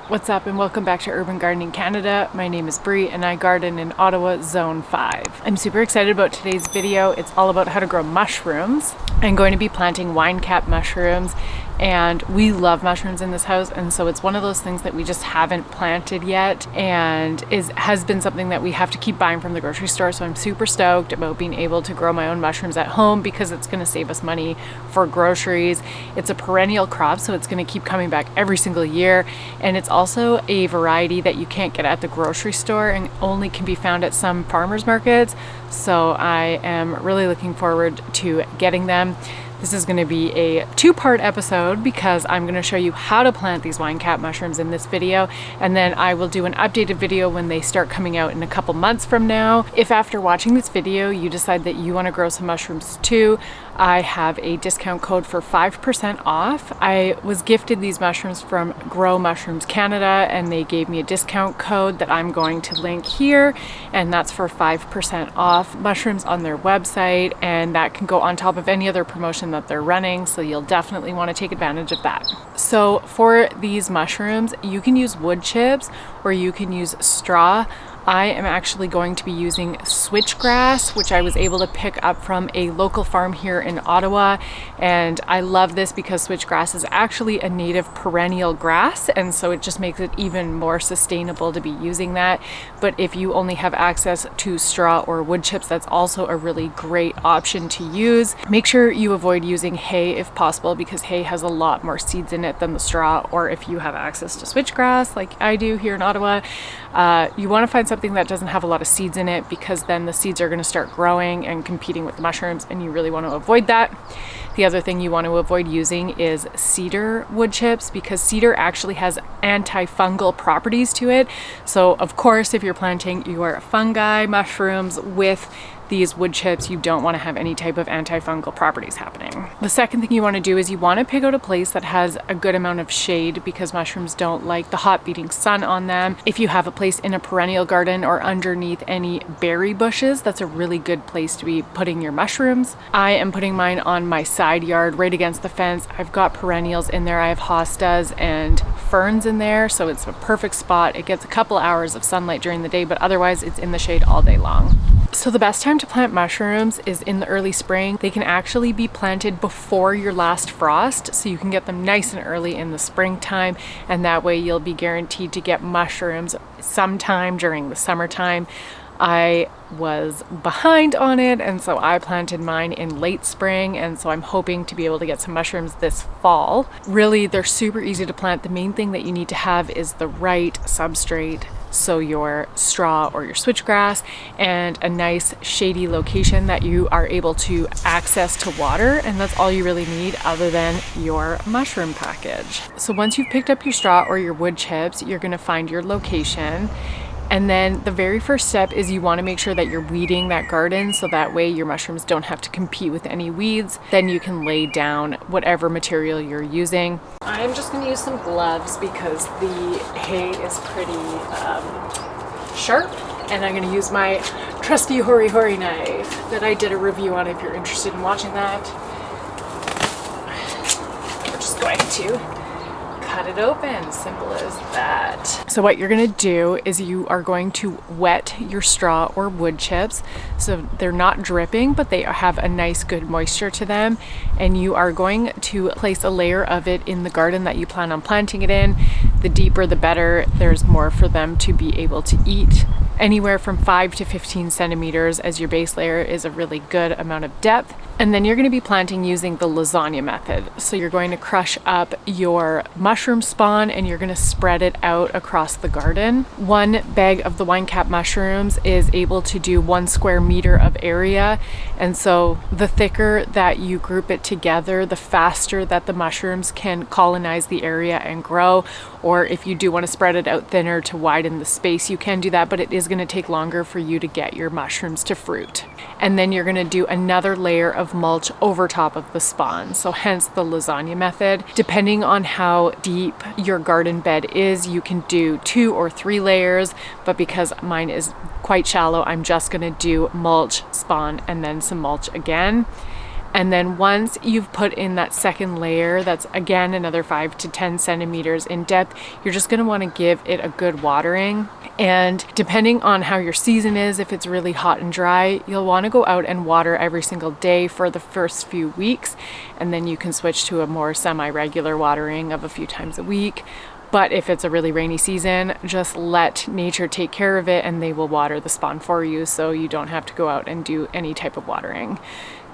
What's up and welcome back to Urban Gardening Canada. My name is Bree and I garden in Ottawa Zone 5. I'm super excited about today's video. It's all about how to grow mushrooms. I'm going to be planting wine cap mushrooms, and we love mushrooms in this house, and so it's one of those things that we just haven't planted yet and has been something that we have to keep buying from the grocery store. So I'm super stoked about being able to grow my own mushrooms at home because it's going to save us money for groceries. It's a perennial crop, so it's going to keep coming back every single year, and it's also a variety that you can't get at the grocery store and only can be found at some farmers markets. So I am really looking forward to getting them. This is going to be a two-part episode because I'm going to show you how to plant these wine cap mushrooms in this video, and then I will do an updated video when they start coming out in a couple months from now. If after watching this video you decide that you want to grow some mushrooms too, I have a discount code for 5% off. I was gifted these mushrooms from Grow Mushrooms Canada, and they gave me a discount code that I'm going to link here, and that's for 5% off mushrooms on their website, and that can go on top of any other promotion that they're running, so you'll definitely want to take advantage of that. So for these mushrooms, you can use wood chips or you can use straw. I am actually going to be using switchgrass, which I was able to pick up from a local farm here in Ottawa. And I love this because switchgrass is actually a native perennial grass, and so it just makes it even more sustainable to be using that. But if you only have access to straw or wood chips, that's also a really great option to use. Make sure you avoid using hay if possible, because hay has a lot more seeds in it than the straw. Or if you have access to switchgrass like I do here in Ottawa, you want to find something that doesn't have a lot of seeds in it, because then the seeds are going to start growing and competing with the mushrooms, and you really want to avoid that. The other thing you want to avoid using is cedar wood chips, because cedar actually has antifungal properties to it. So of course, if you're planting your fungi mushrooms with these wood chips, you don't want to have any type of antifungal properties happening. The second thing you want to do is you want to pick out a place that has a good amount of shade, because mushrooms don't like the hot beating sun on them. If you have a place in a perennial garden or underneath any berry bushes, that's a really good place to be putting your mushrooms. I am putting mine on my side yard right against the fence. I've got perennials in there. I have hostas and ferns in there, so it's a perfect spot. It gets a couple hours of sunlight during the day, but otherwise it's in the shade all day long. So the best time to plant mushrooms is in the early spring. They can actually be planted before your last frost, so you can get them nice and early in the springtime, and that way you'll be guaranteed to get mushrooms sometime during the summertime. I was behind on it, and so I planted mine in late spring, and so I'm hoping to be able to get some mushrooms this fall. Really, they're super easy to plant. The main thing that you need to have is the right substrate, so your straw or your switchgrass, and a nice shady location that you are able to access to water, and that's all you really need other than your mushroom package. So once you've picked up your straw or your wood chips, you're going to find your location. And then the very first step is you want to make sure that you're weeding that garden, so that way your mushrooms don't have to compete with any weeds. Then you can lay down whatever material you're using. I'm just going to use some gloves because the hay is pretty sharp, and I'm going to use my trusty Hori Hori knife that I did a review on if you're interested in watching that. We're just going to cut it open, simple as that. So what you're going to do is you are going to wet your straw or wood chips so they're not dripping, but they have a nice good moisture to them, and you are going to place a layer of it in the garden that you plan on planting it in. The deeper the better. There's more for them to be able to eat. Anywhere from 5 to 15 centimeters as your base layer is a really good amount of depth. And then you're going to be planting using the lasagna method. So you're going to crush up your mushroom spawn and you're going to spread it out across the garden. One bag of the wine cap mushrooms is able to do 1 square meter of area. And so the thicker that you group it together, the faster that the mushrooms can colonize the area and grow. Or if you do want to spread it out thinner to widen the space, you can do that, but it is going to take longer for you to get your mushrooms to fruit. And then you're going to do another layer of mulch over top of the spawn, so hence the lasagna method. Depending on how deep your garden bed is, you can do 2 or 3 layers, but because mine is quite shallow, I'm just going to do mulch, spawn, and then some mulch again. And then once you've put in that second layer, that's again another 5 to 10 centimeters in depth, you're just going to want to give it a good watering. And depending on how your season is, if it's really hot and dry, you'll want to go out and water every single day for the first few weeks, and then you can switch to a more semi-regular watering of a few times a week. But if it's a really rainy season, just let nature take care of it and they will water the spawn for you, so you don't have to go out and do any type of watering.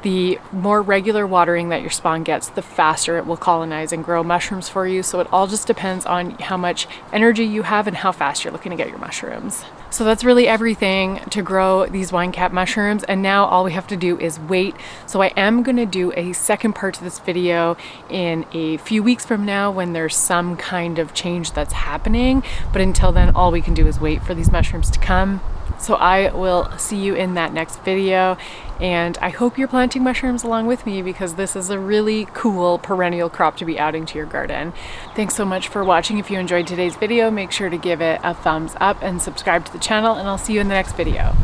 The more regular watering that your spawn gets, the faster it will colonize and grow mushrooms for you. So it all just depends on how much energy you have and how fast you're looking to get your mushrooms. So that's really everything to grow these wine cap mushrooms. And now all we have to do is wait. So I am going to do a second part to this video in a few weeks from now when there's some kind of change that's happening. But until then, all we can do is wait for these mushrooms to come. So I will see you in that next video, and I hope you're planting mushrooms along with me, because this is a really cool perennial crop to be adding to your garden. Thanks so much for watching. If you enjoyed today's video, make sure to give it a thumbs up and subscribe to the channel, and I'll see you in the next video.